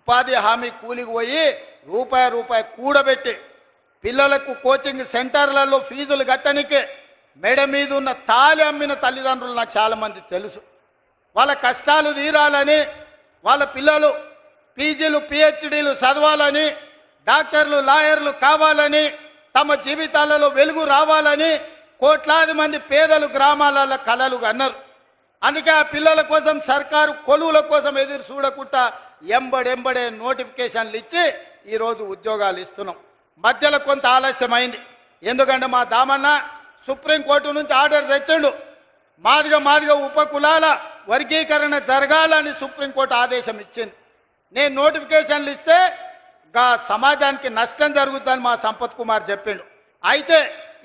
ఉపాధి హామీ కూలికి పోయి రూపాయి కూడబెట్టి పిల్లలకు కోచింగ్ సెంటర్లలో ఫీజులు కట్టనికే మెడ మీద ఉన్న తాళి అమ్మిన తల్లిదండ్రులు నాకు చాలా మంది తెలుసు. వాళ్ళ కష్టాలు తీరాలని, వాళ్ళ పిల్లలు పీజీలు పిహెచ్డీలు చదవాలని, డాక్టర్లు లాయర్లు కావాలని, తమ జీవితాలలో వెలుగు రావాలని కోట్లాది మంది పేదలు గ్రామాలలో కలలు కన్నారు. అందుకే ఆ పిల్లల కోసం సర్కారు కొలువుల కోసం ఎదురు చూడకుండా ఎంబడెంబడే నోటిఫికేషన్లు ఇచ్చి ఈరోజు ఉద్యోగాలు ఇస్తున్నాం. మధ్యలో కొంత ఆలస్యమైంది. ఎందుకంటే మా దామన్న సుప్రీంకోర్టు నుంచి ఆర్డర్ తెచ్చిండు. మాదిగా ఉపకులాల వర్గీకరణ జరగాలని సుప్రీంకోర్టు ఆదేశం ఇచ్చింది. నేను నోటిఫికేషన్లు ఇస్తే సమాజానికి నష్టం జరుగుతుందని మా సంపత్ కుమార్ చెప్పిండు. అయితే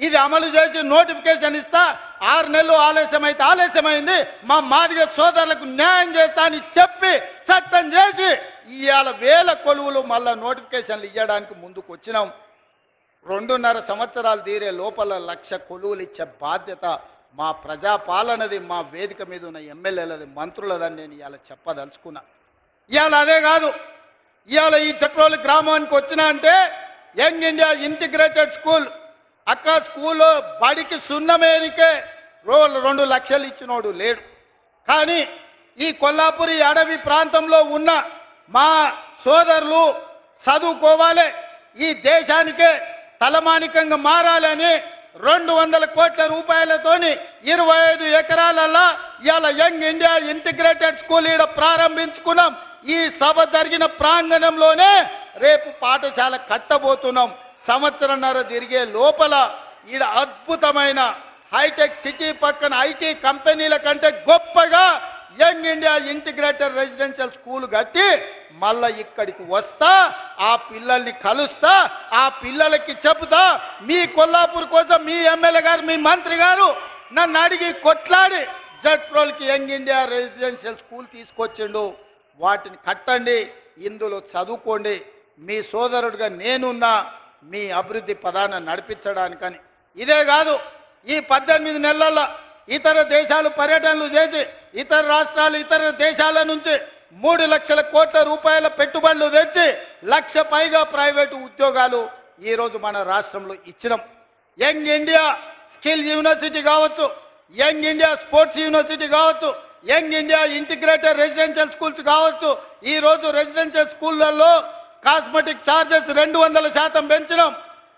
ఇది అమలు చేసి నోటిఫికేషన్ ఇస్తా 6 నెలలు ఆలస్యమైంది, మా మాదిగ సోదరులకు న్యాయం చేస్తా అని చెప్పి చట్టం చేసి ఇవాళ 1000 కొలువులు మళ్ళా నోటిఫికేషన్లు ఇవ్వడానికి ముందుకు వచ్చినాం. 2.5 సంవత్సరాలు తీరే లోపల 1,00,000 కొలువులు ఇచ్చే బాధ్యత మా ప్రజాపాలనది, మా వేదిక మీద ఉన్న ఎమ్మెల్యేలది, మంత్రులదని నేను ఇవాళ చెప్పదలుచుకున్నా. ఇవాళ అదే కాదు, ఇవాళ ఈ చట్రోలు గ్రామానికి వచ్చినా అంటే యంగ్ ఇండియా ఇంటిగ్రేటెడ్ స్కూల్ అక్క స్కూల్లో బడికి సున్నమేనికే 2 లక్షలు ఇచ్చినోడు లేడు. కానీ ఈ కొల్లాపురి అడవి ప్రాంతంలో ఉన్న మా సోదరులు చదువుకోవాలి, ఈ దేశానికే తలమానికంగా మారాలని 200 కోట్ల రూపాయలతోని 25 ఎకరాలలో ఇవాళ యంగ్ ఇండియా ఇంటిగ్రేటెడ్ స్కూల్ ఈడ ప్రారంభించుకున్నాం. ఈ సభ జరిగిన ప్రాంగణంలోనే రేపు పాఠశాల కట్టబోతున్నాం. సంవత్సరంన్నర తిరిగే లోపల ఈడ అద్భుతమైన హైటెక్ సిటీ పక్కన ఐటీ కంపెనీల కంటే గొప్పగా young India integrated residential school కట్టి మళ్ళా ఇక్కడికి వస్తా, ఆ పిల్లల్ని కలుస్తా, ఆ పిల్లలకి చెబుతా, మీ కొల్లాపూర్ కోసం మీ ఎమ్మెల్యే గారు మీ మంత్రి గారు నన్ను అడిగి కొట్లాడి జట్రోల్కి యంగ్ ఇండియా రెసిడెన్షియల్ స్కూల్ తీసుకొచ్చిండు. వాటిని కట్టండి, ఇందులో చదువుకోండి, మీ సోదరుడిగా నేనున్నా మీ అభివృద్ధి పదాన్ని నడిపించడానికని. ఇదే కాదు, ఈ 18 నెలల్లో ఇతర దేశాలు పర్యటనలు చేసి ఇతర రాష్ట్రాలు ఇతర దేశాల నుంచి 3 లక్షల కోట్ల రూపాయల పెట్టుబడులు తెచ్చి 1,00,000 పైగా ప్రైవేటు ఉద్యోగాలు ఈరోజు మన రాష్ట్రంలో ఇచ్చినాం. యంగ్ ఇండియా స్కిల్ యూనివర్సిటీ కావచ్చు, యంగ్ ఇండియా స్పోర్ట్స్ యూనివర్సిటీ కావచ్చు, young India integrated residential schools కావచ్చు. ఈరోజు రెసిడెన్షియల్ స్కూళ్లలో కాస్మెటిక్ ఛార్జెస్ 200% పెంచినాం.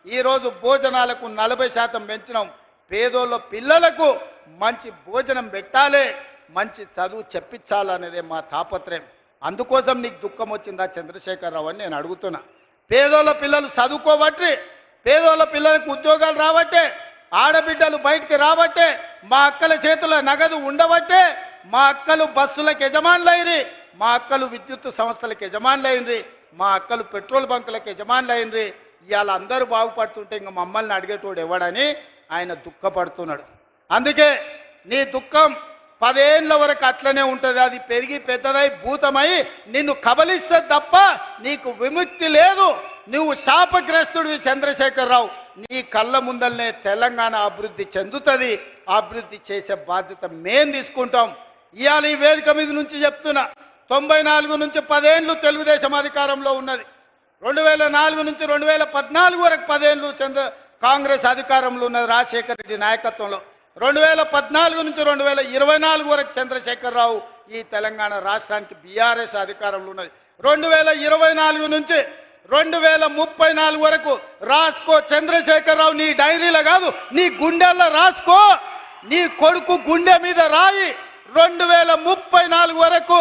ఈరోజు భోజనాలకు 40% పెంచినాం. పేదోళ్ళ పిల్లలకు మంచి భోజనం పెట్టాలి, మంచి చదువు చెప్పించాలనేదే మా తాపత్రయం. అందుకోసం నీకు దుఃఖం వచ్చిందా చంద్రశేఖరరావు అని నేను అడుగుతున్నా. పేదోళ్ళ పిల్లలు చదువుకోబట్టి, పేదోళ్ళ పిల్లలకు ఉద్యోగాలు రాబట్టే, ఆడబిడ్డలు బయటికి రాబట్టే, మా అక్కల చేతుల నగదు ఉండబట్టే, మా అక్కలు బస్సులకు యజమానులైంది, మా అక్కలు విద్యుత్ సంస్థలకు యజమానులైంది, మా అక్కలు పెట్రోల్ బంకులకు యజమానులైంది. ఇవాళ అందరూ బాగుపడుతుంటే ఇంక మమ్మల్ని అడిగేటోడు ఎవడని ఆయన దుఃఖపడుతున్నాడు. అందుకే నీ దుఃఖం 10 ఏళ్ల వరకు అట్లనే ఉంటుంది. అది పెరిగి పెద్దదై భూతమై నిన్ను కబలిస్తే తప్ప నీకు విముక్తి లేదు. నువ్వు శాపగ్రస్తుడివి చంద్రశేఖరరావు. నీ కళ్ళ ముందల్నే తెలంగాణ అభివృద్ధి చెందుతుంది. అభివృద్ధి చేసే బాధ్యత మేం తీసుకుంటాం. ఇవాళ ఈ వేదిక మీద నుంచి చెప్తున్నా, 94 నుంచి 10 ఏళ్ళు తెలుగుదేశం అధికారంలో ఉన్నది. 2004 నుంచి 2014 వరకు 10 ఏళ్ళు కాంగ్రెస్ అధికారంలో ఉన్నది రాజశేఖర రెడ్డి నాయకత్వంలో. 2014 నుంచి 2024 వరకు చంద్రశేఖరరావు ఈ తెలంగాణ రాష్ట్రానికి బీఆర్ఎస్ అధికారంలో ఉన్నది. 2024 నుంచి 2034 వరకు రాసుకో చంద్రశేఖరరావు. నీ డైరీలో కాదు, నీ గుండెల్లో రాసుకో. నీ కొడుకు గుండె మీద రాయి. 2034 వరకు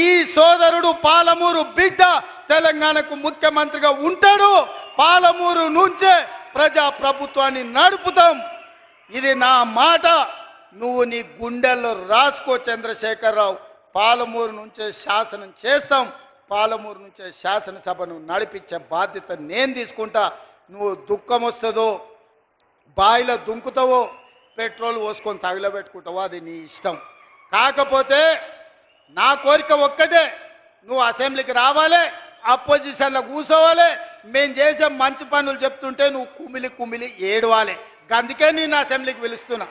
ఈ సోదరుడు పాలమూరు బిడ్డ తెలంగాణకు ముఖ్యమంత్రిగా ఉంటాడు. పాలమూరు నుంచే ప్రజా ప్రభుత్వాన్ని నడుపుతాం. ఇది నా మాట. నువ్వు నీ గుండెల్లో రాసుకో చంద్రశేఖరరావు. పాలమూరు నుంచే శాసనం చేస్తాం. పాలమూరు నుంచే శాసనసభను నడిపించే బాధ్యత నేను తీసుకుంటా. నువ్వు దుఃఖం వస్తుందో, బాయిలో దుంకుతావో, పెట్రోల్ పోసుకొని తగిలబెట్టుకుంటావో అది నీ ఇష్టం. కాకపోతే నా కోరిక ఒక్కటే, నువ్వు అసెంబ్లీకి రావాలి, అపోజిషన్లో కూర్చోవాలి, మేము చేసే మంచి పనులు చెప్తుంటే నువ్వు కుమిలి ఏడవాలి. అందుకే నేను అసెంబ్లీకి పిలుస్తున్నా.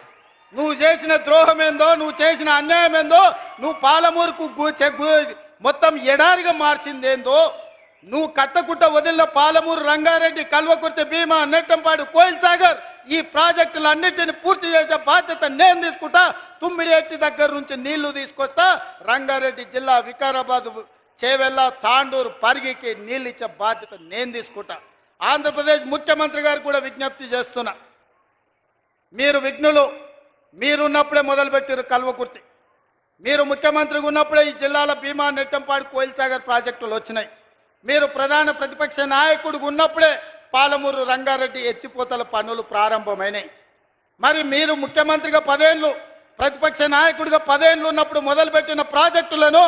నువ్వు చేసిన ద్రోహం ఏందో, నువ్వు చేసిన అన్యాయం ఏందో, నువ్వు పాలమూరుకు మొత్తం ఎడారిగా మార్చిందేందో నువ్వు కట్టకుట్ట వదిలిన పాలమూరు రంగారెడ్డి కల్వకుర్తి భీమా నెట్టంపాడు కోయిల్ సాగర్ ఈ ప్రాజెక్టులన్నింటిని పూర్తి చేసే బాధ్యత నేను తీసుకుంటా. తుమ్మిడిఎట్టి దగ్గర నుంచి నీళ్లు తీసుకొస్తా. రంగారెడ్డి జిల్లా వికారాబాద్ చేవెళ్ళ తాండూరు పరిగికి నీళ్ళు ఇచ్చే బాధ్యత నేను తీసుకుంటా. ఆంధ్రప్రదేశ్ ముఖ్యమంత్రి గారు కూడా విజ్ఞప్తి చేస్తున్నా. మీరు విఘ్నులు, మీరున్నప్పుడే మొదలుపెట్టారు కల్వకుర్తి. మీరు ముఖ్యమంత్రిగా ఉన్నప్పుడే ఈ జిల్లాల భీమా నెట్టంపాడు కోయిల్ సాగర్ ప్రాజెక్టులు వచ్చినాయి. మీరు ప్రధాన ప్రతిపక్ష నాయకుడిగా ఉన్నప్పుడే పాలమూరు రంగారెడ్డి ఎత్తిపోతల పనులు ప్రారంభమైనాయి. మరి మీరు ముఖ్యమంత్రిగా 10 ఏళ్ళు, ప్రతిపక్ష నాయకుడిగా 10 ఏళ్ళు ఉన్నప్పుడు మొదలుపెట్టిన ప్రాజెక్టులను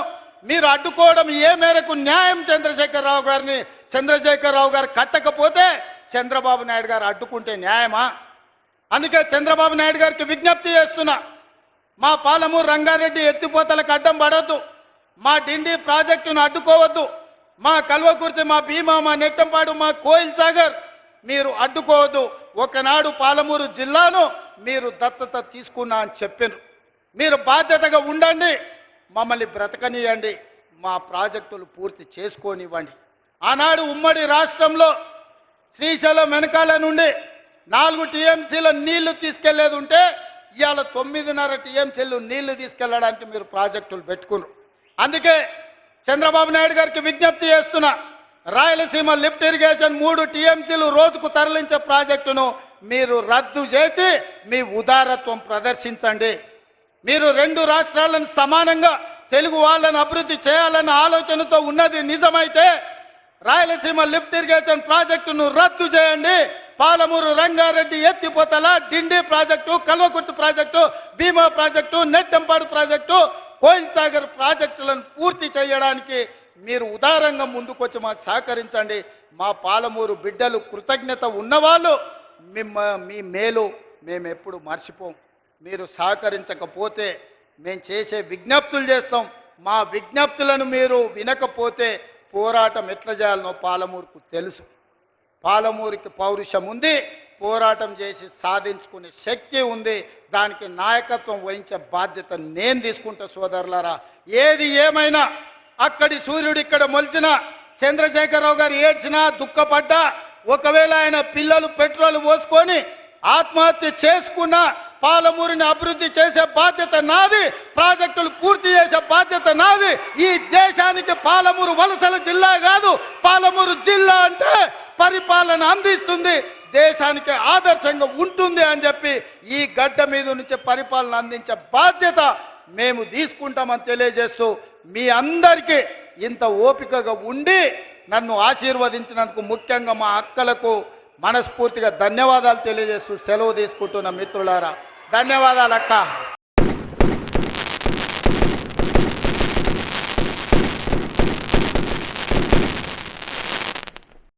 మీరు అడ్డుకోవడం ఏ మేరకు న్యాయం? చంద్రశేఖరరావు గారు కట్టకపోతే చంద్రబాబు నాయుడు గారు అడ్డుకుంటే న్యాయమా? అందుకే చంద్రబాబు నాయుడు గారికి విజ్ఞప్తి చేస్తున్నా. మా పాలమూరు రంగారెడ్డి ఎత్తిపోతలకు అడ్డం పడొద్దు, మా డిండి ప్రాజెక్టును అడ్డుకోవద్దు, మా కల్వకుర్తి, మా భీమా, మా నెట్టంపాడు, మా కోయిల్ సాగర్ మీరు అడ్డుకోవద్దు. ఒకనాడు పాలమూరు జిల్లాను మీరు దత్తత తీసుకున్నా అని చెప్పారు. మీరు బాధ్యతగా ఉండండి, మమ్మల్ని బ్రతకనియండి, మా ప్రాజెక్టులు పూర్తి చేసుకోనివ్వండి. ఆనాడు ఉమ్మడి రాష్ట్రంలో శ్రీశైలం వెనకాల నుండి 4 టీఎంసీల నీళ్లు తీసుకెళ్లేది ఉంటే ఇవాళ 9.5 టీఎంసీలు నీళ్లు తీసుకెళ్లడానికి మీరు ప్రాజెక్టులు పెట్టుకున్నారు. అందుకే చంద్రబాబు నాయుడు గారికి విజ్ఞప్తి చేస్తున్నా. రాయలసీమ లిఫ్ట్ ఇరిగేషన్ 3 టీఎంసీలు రోజుకు తరలించే ప్రాజెక్టును మీరు రద్దు చేసి మీ ఉదారత్వం ప్రదర్శించండి. మీరు 2 రాష్ట్రాలను సమానంగా తెలుగు వాళ్ళను అభివృద్ధి చేయాలన్న ఆలోచనతో ఉన్నది నిజమైతే రాయలసీమ లిఫ్ట్ ఇరిగేషన్ ప్రాజెక్టును రద్దు చేయండి. పాలమూరు రంగారెడ్డి ఎత్తిపోతల డిండి ప్రాజెక్టు, కల్వకుర్తి ప్రాజెక్టు, భీమా ప్రాజెక్టు, నెట్టంపాడు ప్రాజెక్టు, కోయిల్ సాగర్ ప్రాజెక్టులను పూర్తి చేయడానికి మీరు ఉదారంగా ముందుకొచ్చి మాకు సహకరించండి. మా పాలమూరు బిడ్డలు కృతజ్ఞత ఉన్నవాళ్ళు మీ మేలు మేము ఎప్పుడు మర్చిపోం. మీరు సహకరించకపోతే మేము చేసే విజ్ఞప్తులు చేస్తాం. మా విజ్ఞప్తులను మీరు వినకపోతే పోరాటం ఎట్లా చేయాలనో పాలమూరుకు తెలుసు. పాలమూరుకి పౌరుషం ఉంది, పోరాటం చేసి సాధించుకునే శక్తి ఉంది. దానికి నాయకత్వం వహించే బాధ్యత నేను తీసుకుంటా సోదరులారా. ఏది ఏమైనా అక్కడి సూర్యుడు ఇక్కడ మొలిచిన, చంద్రశేఖరరావు గారు ఏడ్చినా దుఃఖపడ్డా, ఒకవేళ ఆయన పిల్లలు పెట్రోల్ పోసుకొని ఆత్మహత్య చేసుకున్న పాలమూరుని అభివృద్ధి చేసే బాధ్యత నాది, ప్రాజెక్టులు పూర్తి చేసే బాధ్యత నాది. ఈ దేశానికి పాలమూరు వలసల జిల్లా కాదు, పాలమూరు జిల్లా అంటే పరిపాలన అందిస్తుంది, దేశానికి ఆదర్శంగా ఉంటుంది అని చెప్పి ఈ గడ్డ మీద నుంచి పరిపాలన అందించే బాధ్యత మేము తీసుకుంటామని తెలియజేస్తూ మీ అందరికీ ఇంత ఓపికగా ఉండి నన్ను ఆశీర్వదించినందుకు ముఖ్యంగా మా అక్కలకు మనస్ఫూర్తిగా ధన్యవాదాలు తెలియజేస్తూ సెలవు తీసుకుంటున్న మిత్రులారా. ధన్యవాదాలు అక్క.